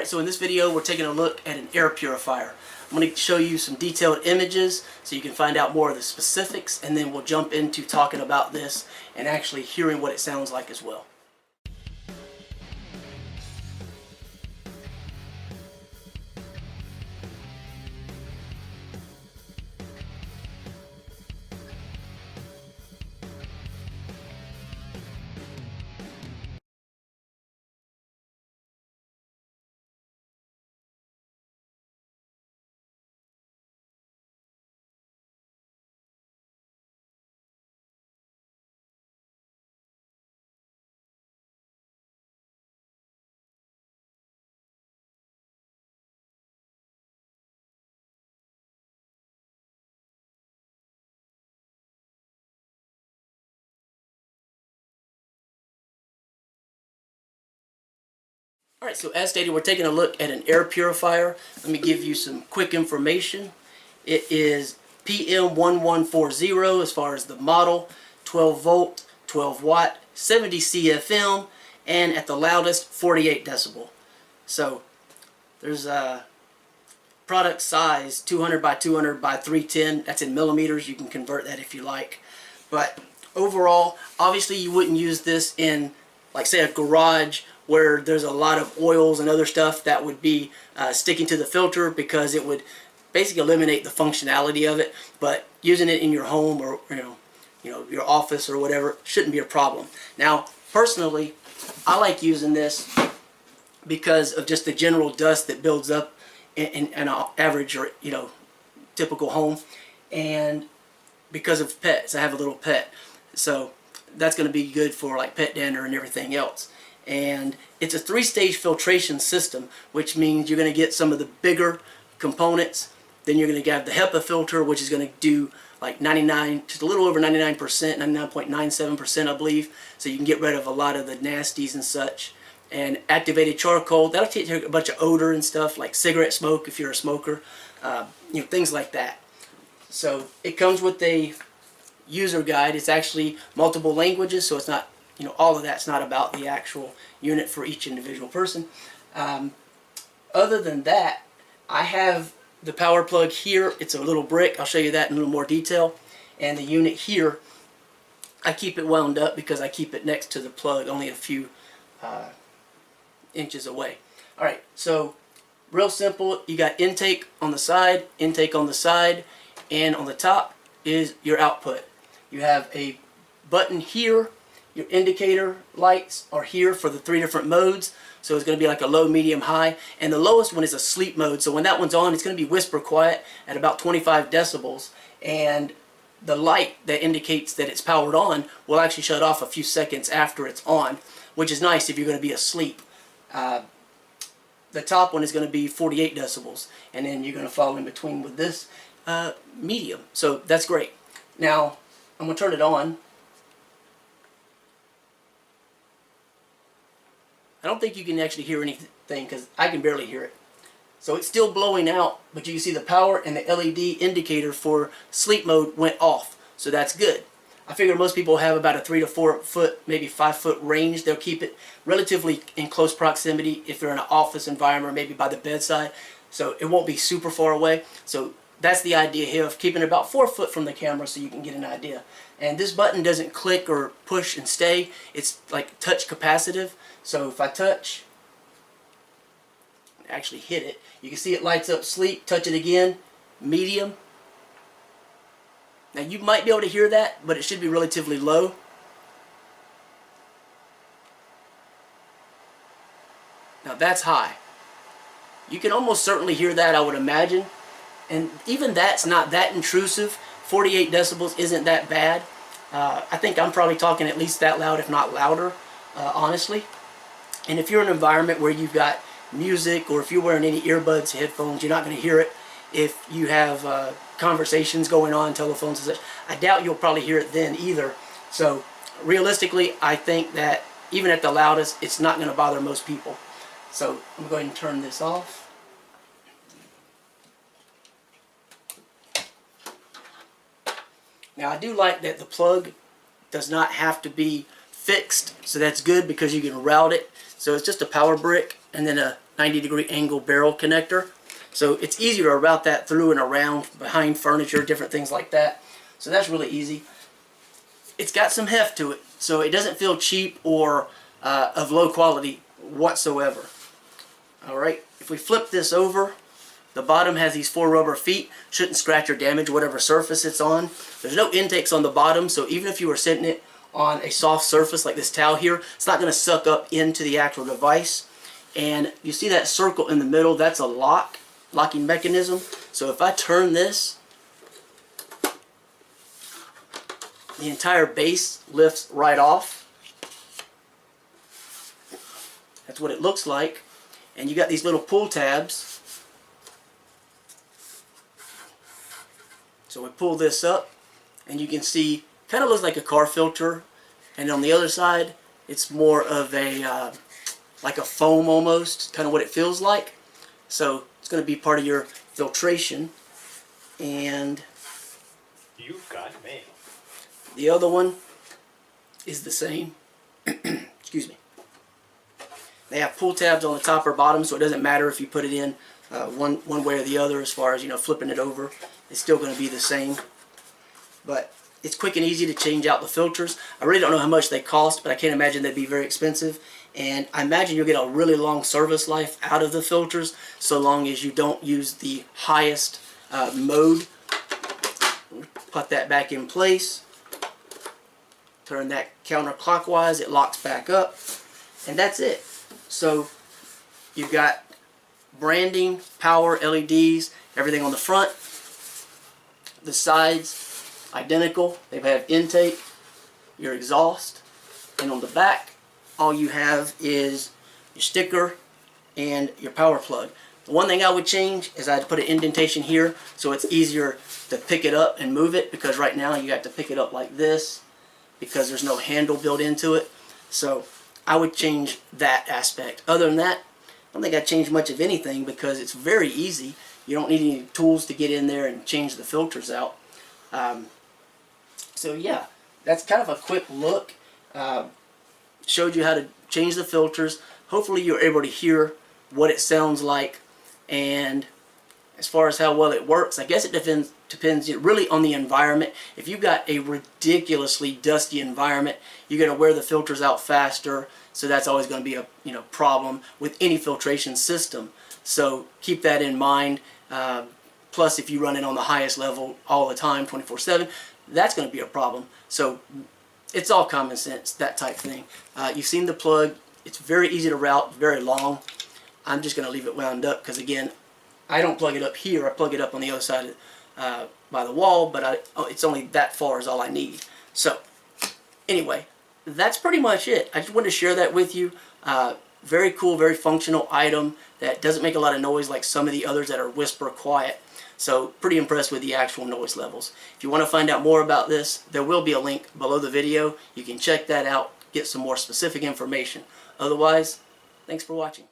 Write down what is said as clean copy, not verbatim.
Alright, so in this video we're taking a look at an air purifier. I'm going to show you some detailed images so you can find out more of the specifics, and then we'll jump into talking about this and actually hearing what it sounds like as well. Alright, so as stated, we're taking a look at an air purifier. Let me give you some quick information. It is PM1140 as far as the model, 12 volt, 12 watt, 70 CFM, and at the loudest 48 decibel. So there's a product size 200 by 200 by 310. That's in millimeters. You can convert that if you like. But overall, obviously you wouldn't use this in, like, say, a garage where there's a lot of oils and other stuff that would be sticking to the filter, because it would basically eliminate the functionality of it. But using it in your home or your office or whatever shouldn't be a problem. Now, personally, I like using this because of just the general dust that builds up in an average or typical home, and because of pets. I have a little pet, so that's going to be good for like pet dander and everything else. And it's a 3-stage filtration system, which means you're going to get some of the bigger components. Then you're going to have the HEPA filter, which is going to do like 99, just a little over 99%, 99.97% I believe. So you can get rid of a lot of the nasties and such. And activated charcoal, that'll take a bunch of odor and stuff, like cigarette smoke if you're a smoker, things like that. So it comes with a user guide. It's actually multiple languages, so it's not, all of that's not about the actual unit for each individual person. Other than that, I have the power plug here. It's a little brick. I'll show you that in a little more detail. And the unit here, I keep it wound up because I keep it next to the plug, only a few inches away. Alright, so real simple. You got intake on the side, and on the top is your output. You have a button here. Your indicator lights are here for the 3 different modes. So it's going to be like a low, medium, high. And the lowest one is a sleep mode. So when that one's on, it's going to be whisper quiet at about 25 decibels. And the light that indicates that it's powered on will actually shut off a few seconds after it's on, which is nice if you're going to be asleep. The top one is going to be 48 decibels. And then you're going to follow in between with this medium. So that's great. Now, I'm going to turn it on. I don't think you can actually hear anything because I can barely hear it. So it's still blowing out, but you can see the power and the LED indicator for sleep mode went off. So that's good. I figure most people have about a 3 to 4 foot, maybe 5 foot range. They'll keep it relatively in close proximity if they're in an office environment or maybe by the bedside. So it won't be super far away. So that's the idea here, of keeping it about 4 foot from the camera so you can get an idea. And this button doesn't click or push and stay. It's like touch capacitive. So if I touch, actually hit it, you can see it lights up sleep. Touch it again, medium. Now you might be able to hear that, but it should be relatively low. Now that's high. You can almost certainly hear that, I would imagine. And even that's not that intrusive. 48 decibels isn't that bad. I think I'm probably talking at least that loud, if not louder, honestly. And if you're in an environment where you've got music, or if you're wearing any earbuds, headphones, you're not going to hear it. If you have conversations going on, telephones and such, I doubt you'll probably hear it then either. So realistically, I think that even at the loudest, it's not going to bother most people. So I'm going to turn this off. Now I do like that the plug does not have to be fixed, so that's good because you can route it. So it's just a power brick and then a 90-degree angle barrel connector. So it's easier to route that through and around behind furniture, different things like that. So that's really easy. It's got some heft to it, so it doesn't feel cheap or of low quality whatsoever. Alright, if we flip this over, the bottom has these 4 rubber feet. Shouldn't scratch or damage whatever surface it's on. There's no intakes on the bottom, so even if you were sitting it on a soft surface like this towel here, it's not going to suck up into the actual device. And you see that circle in the middle, that's a locking mechanism. So if I turn this, the entire base lifts right off. That's what it looks like. And you got these little pull tabs. So we pull this up and you can see, kind of looks like a car filter, and on the other side it's more of a like a foam almost, kind of what it feels like. So it's going to be part of your filtration. And you've got mail. The other one is the same. Excuse me. They have pull tabs on the top or bottom, so it doesn't matter if you put it in one way or the other as far as, you know, flipping it over. It's still going to be the same. But it's quick and easy to change out the filters. I really don't know how much they cost, but I can't imagine they'd be very expensive. And I imagine you'll get a really long service life out of the filters, so long as you don't use the highest mode. Put that back in place. Turn that counterclockwise, it locks back up. And that's it. So you've got branding, power, LEDs, everything on the front. The sides, identical. They have intake, your exhaust, and on the back, all you have is your sticker and your power plug. The one thing I would change is I'd put an indentation here so it's easier to pick it up and move it, because right now you have to pick it up like this because there's no handle built into it. So I would change that aspect. Other than that, I don't think I'd change much of anything because it's very easy. You don't need any tools to get in there and change the filters out. So yeah, that's kind of a quick look. Showed you how to change the filters. Hopefully you're able to hear what it sounds like, and as far as how well it works, I guess it depends really on the environment. If you've got a ridiculously dusty environment, you're going to wear the filters out faster, so that's always going to be a problem with any filtration system. So keep that in mind. Plus, if you run it on the highest level all the time, 24/7, that's going to be a problem. So it's all common sense, that type thing. You've seen the plug. It's very easy to route, very long. I'm just going to leave it wound up because, again, I don't plug it up here. I plug it up on the other side by the wall, but it's only that far is all I need. So anyway, that's pretty much it. I just wanted to share that with you. Very cool, very functional item that doesn't make a lot of noise like some of the others that are whisper quiet. So pretty impressed with the actual noise levels. If you want to find out more about this, there will be a link below the video. You can check that out, get some more specific information. Otherwise, thanks for watching.